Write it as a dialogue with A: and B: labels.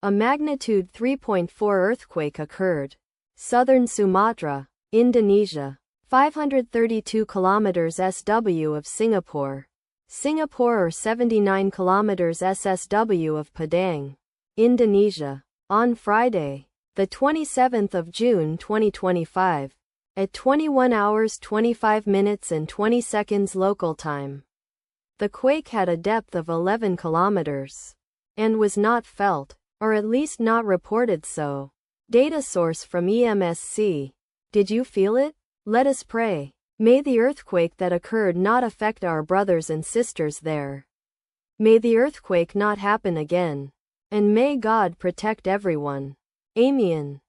A: A magnitude 3.4 earthquake occurred. Southern Sumatra, Indonesia. 532 kilometers SW of Singapore. Singapore or 79 kilometers SSW of Padang, Indonesia. On Friday, the 27th of June 2025, at 21 hours 25 minutes and 20 seconds local time. The quake had a depth of 11 kilometers and was not felt, or at least not reported so. Data source from EMSC. Did you feel it? Let us pray. May the earthquake that occurred not affect our brothers and sisters there. May the earthquake not happen again. And may God protect everyone. Amen.